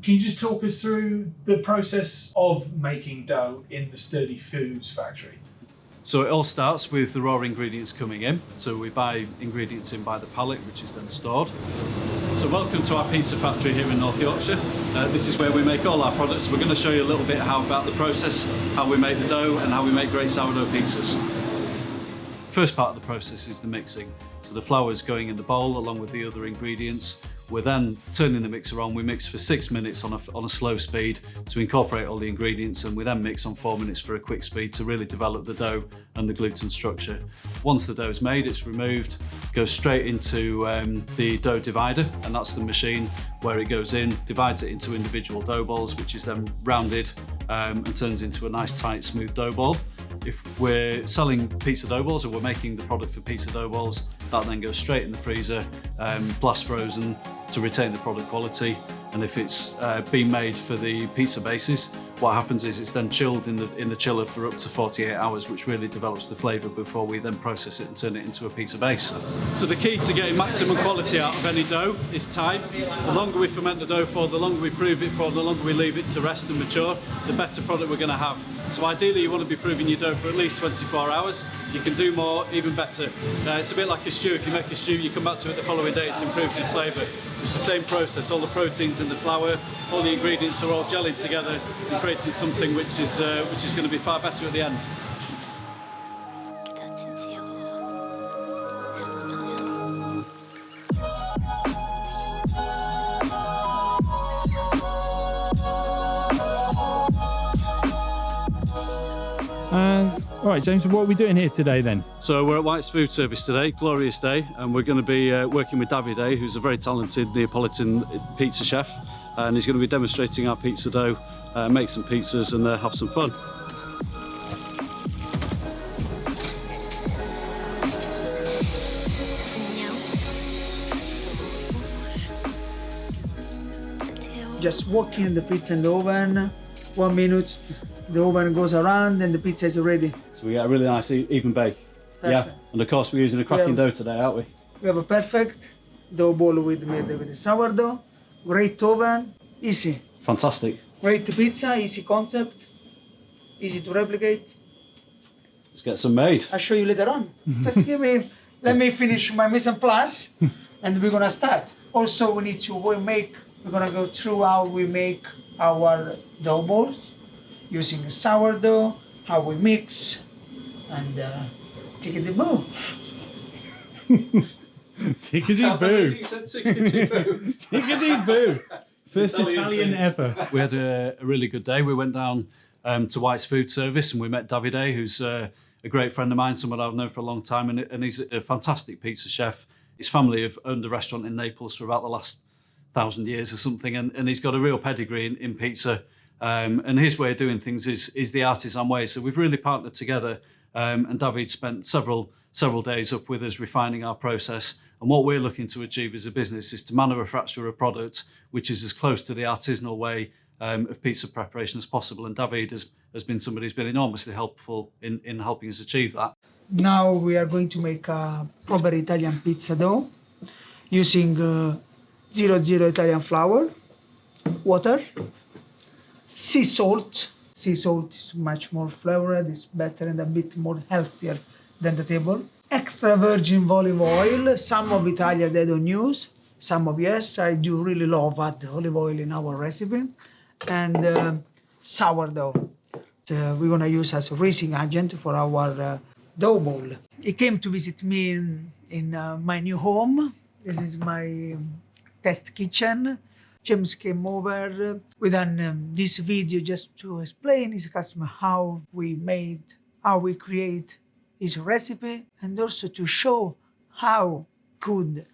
Can you just talk us through the process of making dough in the Sturdy Foods factory? So it all starts with the raw ingredients coming in. So we buy ingredients in by the pallet, which is then stored. So welcome to our pizza factory here in North Yorkshire. This is where we make all our products. We're going to show you a little bit about the process, how we make the dough and how we make great sourdough pizzas. First part of the process is the mixing. So the flour is going in the bowl along with the other ingredients. We're then turning the mixer on. We mix for 6 minutes on a slow speed to incorporate all the ingredients, and we then mix on 4 minutes for a quick speed to really develop the dough and the gluten structure. Once the dough is made, it's removed, goes straight into the dough divider, and that's the machine where it goes in, divides it into individual dough balls, which is then rounded and turns into a nice tight smooth dough ball. If we're selling pizza dough balls or we're making the product for pizza dough balls, that then goes straight in the freezer, blast frozen to retain the product quality. And if it's been made for the pizza bases, what happens is it's then chilled in the chiller for up to 48 hours, which really develops the flavour before we then process it and turn it into a pizza base. So the key to getting maximum quality out of any dough is time. The longer we ferment the dough for, the longer we prove it for, the longer we leave it to rest and mature, the better product we're going to have. So ideally you want to be proving your dough for at least 24 hours. You can do more, even better. It's a bit like a stew. If you make a stew, you come back to it the following day, it's improved in flavour. So it's the same process. All the proteins in the flour, all the ingredients are all gelling together and creating something which is going to be far better at the end. All right, James, what are we doing here today then? So we're at White's Food Service today, glorious day, and we're going to be working with Davide, who's a very talented Neapolitan pizza chef, and he's going to be demonstrating our pizza dough, make some pizzas and have some fun. Just walking the pizza in the oven, 1 minute, the oven goes around and the pizza is ready. So we get a really nice even bake. Perfect. Yeah, and of course we're using a cracking dough today, aren't we? We have a perfect dough ball made with the sourdough, great oven, easy. Fantastic. Great pizza, easy concept, easy to replicate. Let's get some made. I'll show you later on. Just let me finish my mise en place and we're gonna start. Also we need to we're gonna go through how we make our dough balls using sourdough, how we mix, and tickety-boo. Tickety-boo. Tickety-boo. Tickety-boo. First Italian ever. We had a really good day. We went down to White's Food Service and we met Davide, who's a great friend of mine, someone I've known for a long time, and he's a fantastic pizza chef. His family have owned a restaurant in Naples for about the last 1,000 years or something, and he's got a real pedigree in pizza. And his way of doing things is the artisan way. So we've really partnered together, and David spent several days up with us refining our process. And what we're looking to achieve as a business is to manufacture a product which is as close to the artisanal way of pizza preparation as possible. And David has been somebody who's been enormously helpful in helping us achieve that. Now we are going to make a proper Italian pizza dough using 00 Italian flour, water, sea salt. Sea salt is much more flavored, it's better and a bit more healthier than the table. Extra virgin olive oil. Some of Italia they don't use, some of yes. I do really love add olive oil in our recipe. And sourdough. We're gonna use as a raising agent for our dough ball. He came to visit me in my new home. This is my test kitchen. James came over. We done this video just to explain his customer how we create his recipe, and also to show how good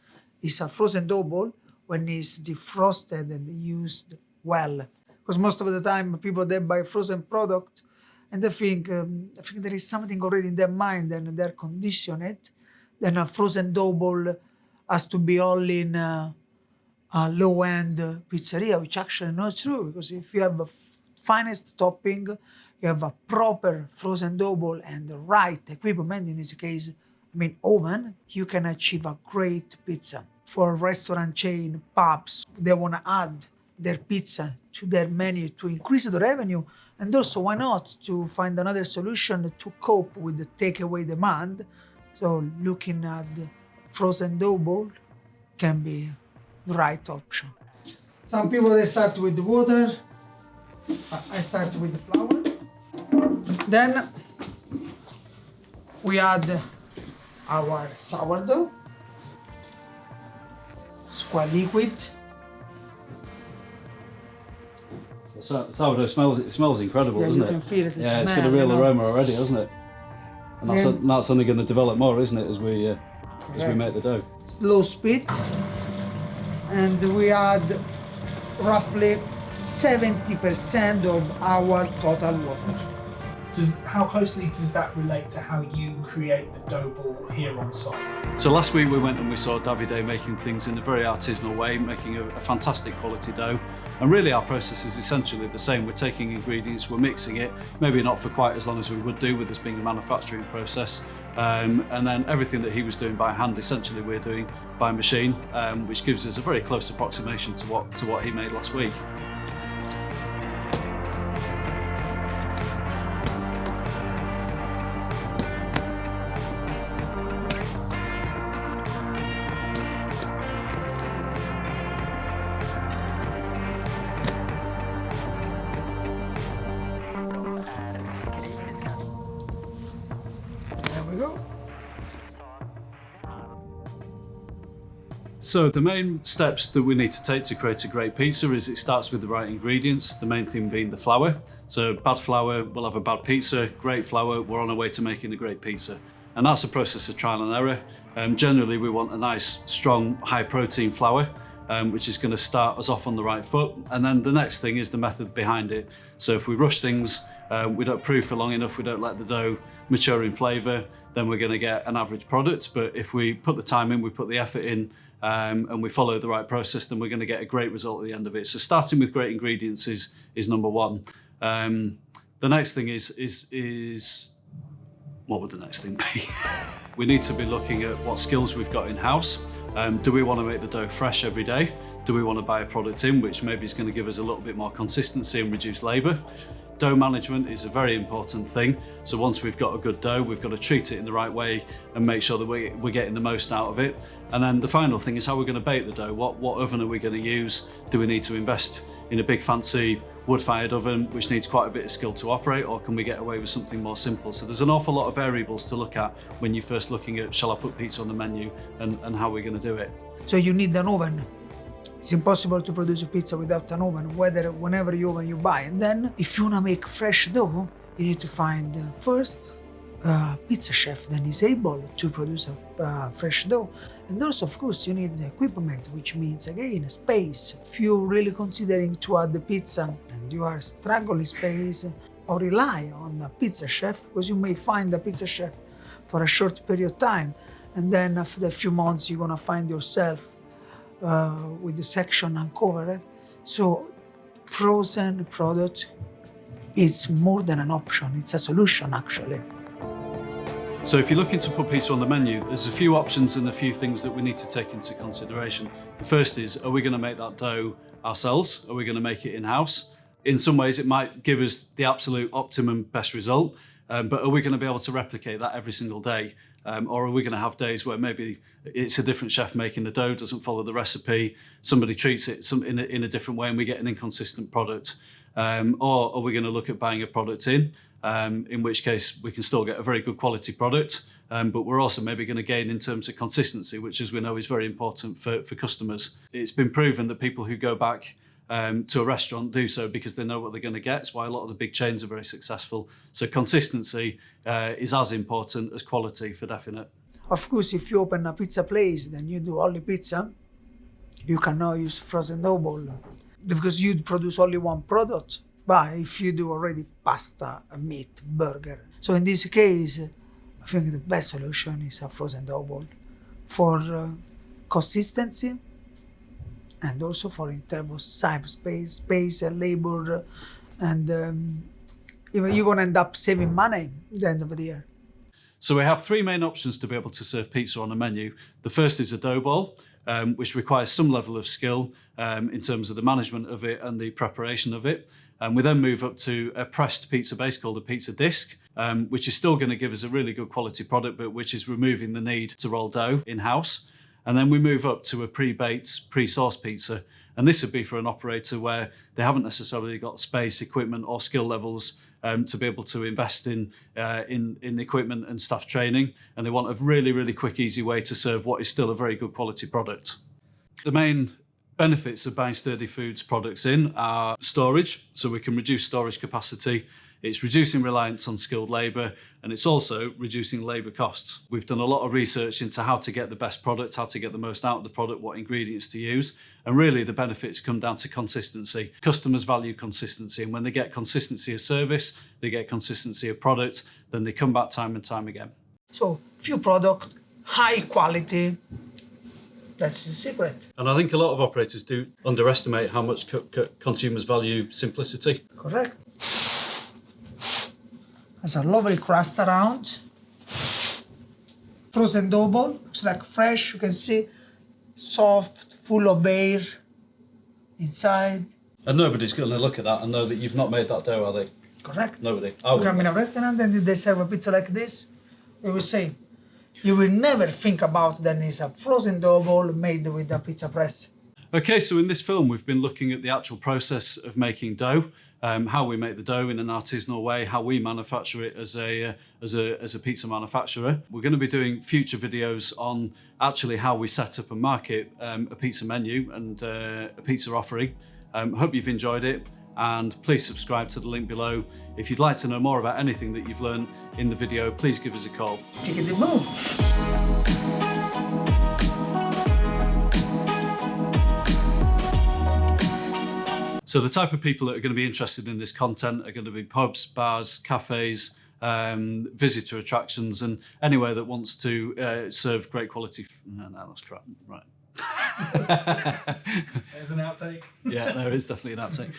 is a frozen dough ball when it's defrosted and used well. Because most of the time people they buy frozen product and they think there is something already in their mind and they're conditioned it. Then a frozen dough ball has to be all in a low-end pizzeria, which actually not true, because if you have the finest topping, you have a proper frozen dough ball and the right equipment, in this case, oven, you can achieve a great pizza. For restaurant chain, pubs, they want to add their pizza to their menu to increase the revenue, and also why not to find another solution to cope with the takeaway demand. So looking at the frozen dough ball can be the right option. Some people they start with the water. I start with the flour. Then we add our sourdough. It's quite liquid. Sourdough smells incredible, Yeah, doesn't you it? can feel it. The Yeah, it's smell, got a real you know. aroma already, hasn't it? And that's only going to develop more, isn't it, as we make the dough. Slow speed, and we add roughly 70% of our total water. How closely does that relate to how you create the dough ball here on site? So last week we went and we saw Davide making things in a very artisanal way, making a fantastic quality dough. And really our process is essentially the same. We're taking ingredients, we're mixing it, maybe not for quite as long as we would do with this being a manufacturing process. And then everything that he was doing by hand, essentially we're doing by machine, which gives us a very close approximation to what he made last week. There we go. So the main steps that we need to take to create a great pizza is it starts with the right ingredients, the main thing being the flour. So bad flour, we'll have a bad pizza. Great flour, we're on our way to making a great pizza. And that's a process of trial and error. Generally, we want a nice, strong, high protein flour, which is going to start us off on the right foot. And then the next thing is the method behind it. So if we rush things, we don't proof for long enough, we don't let the dough mature in flavour, then we're going to get an average product. But if we put the time in, we put the effort in, and we follow the right process, then we're going to get a great result at the end of it. So starting with great ingredients is number one. The next thing is what would the next thing be? We need to be looking at what skills we've got in-house. Do we want to make the dough fresh every day? Do we want to buy a product in, which maybe is going to give us a little bit more consistency and reduce labour? Dough management is a very important thing. So once we've got a good dough, we've got to treat it in the right way and make sure that we're getting the most out of it. And then the final thing is how we're going to bake the dough. What oven are we going to use? Do we need to invest in a big fancy wood-fired oven, which needs quite a bit of skill to operate, or can we get away with something more simple? So there's an awful lot of variables to look at when you're first looking at, shall I put pizza on the menu, and how we're going to do it. So you need an oven. It's impossible to produce a pizza without an oven, whenever oven you buy. And then if you wanna make fresh dough, you need to find first a pizza chef that is able to produce a fresh dough. And also, of course, you need the equipment, which means, again, space. If you're really considering to add the pizza and you are struggling space, or rely on a pizza chef, because you may find a pizza chef for a short period of time, and then after a few months, you're gonna find yourself with the section uncovered. So frozen product is more than an option, it's a solution actually. So if you're looking to put pizza on the menu, there's a few options and a few things that we need to take into consideration. The first is, are we going to make that dough ourselves? Are we going to make it in-house? In some ways, it might give us the absolute optimum best result, but are we going to be able to replicate that every single day? Or are we going to have days where maybe it's a different chef making the dough, doesn't follow the recipe, somebody treats it in a different way and we get an inconsistent product? Or are we going to look at buying a product in which case we can still get a very good quality product, but we're also maybe going to gain in terms of consistency, which as we know is very important for customers. It's been proven that people who go back to a restaurant do so because they know what they're going to get. It's why a lot of the big chains are very successful. So consistency is as important as quality for definite. Of course, if you open a pizza place, then you do only pizza, you cannot use frozen dough ball because you produce only one product. But if you do already pasta, meat, burger. So in this case, I think the best solution is a frozen dough ball for consistency, and also for in terms of size, space and labor, and even you're gonna end up saving money at the end of the year. So we have three main options to be able to serve pizza on a menu. The first is a dough ball. which requires some level of skill in terms of the management of it and the preparation of it. And we then move up to a pressed pizza base called a pizza disc, which is still going to give us a really good quality product, but which is removing the need to roll dough in-house. And then we move up to a pre-baked, pre-sauced pizza. And this would be for an operator where they haven't necessarily got space, equipment or skill levels to be able to invest in equipment and staff training. And they want a really, really quick, easy way to serve what is still a very good quality product. The main benefits of buying Sturdy Foods products in are storage, so we can reduce storage capacity. It's reducing reliance on skilled labour, and it's also reducing labour costs. We've done a lot of research into how to get the best product, how to get the most out of the product, what ingredients to use, and really the benefits come down to consistency. Customers value consistency, and when they get consistency of service, they get consistency of product, then they come back time and time again. So, few product, high quality. That's the secret. And I think a lot of operators do underestimate how much consumers value simplicity. Correct. Has a lovely crust around. Frozen dough ball, looks like fresh. You can see soft, full of air inside. And nobody's going to look at that and know that you've not made that dough, are they? Correct. Nobody. You come in a restaurant and they serve a pizza like this, they will say, you will never think about that it's a frozen dough ball made with a pizza press. Okay, so in this film, we've been looking at the actual process of making dough, how we make the dough in an artisanal way, how we manufacture it as a pizza manufacturer. We're going to be doing future videos on actually how we set up and market a pizza menu and a pizza offering. Hope you've enjoyed it, and please subscribe to the link below. If you'd like to know more about anything that you've learned in the video, please give us a call. Tickety-boom. So the type of people that are going to be interested in this content are going to be pubs, bars, cafes, visitor attractions, and anywhere that wants to serve great quality. No, that's crap. Right. There's an outtake. Yeah, there is definitely an outtake.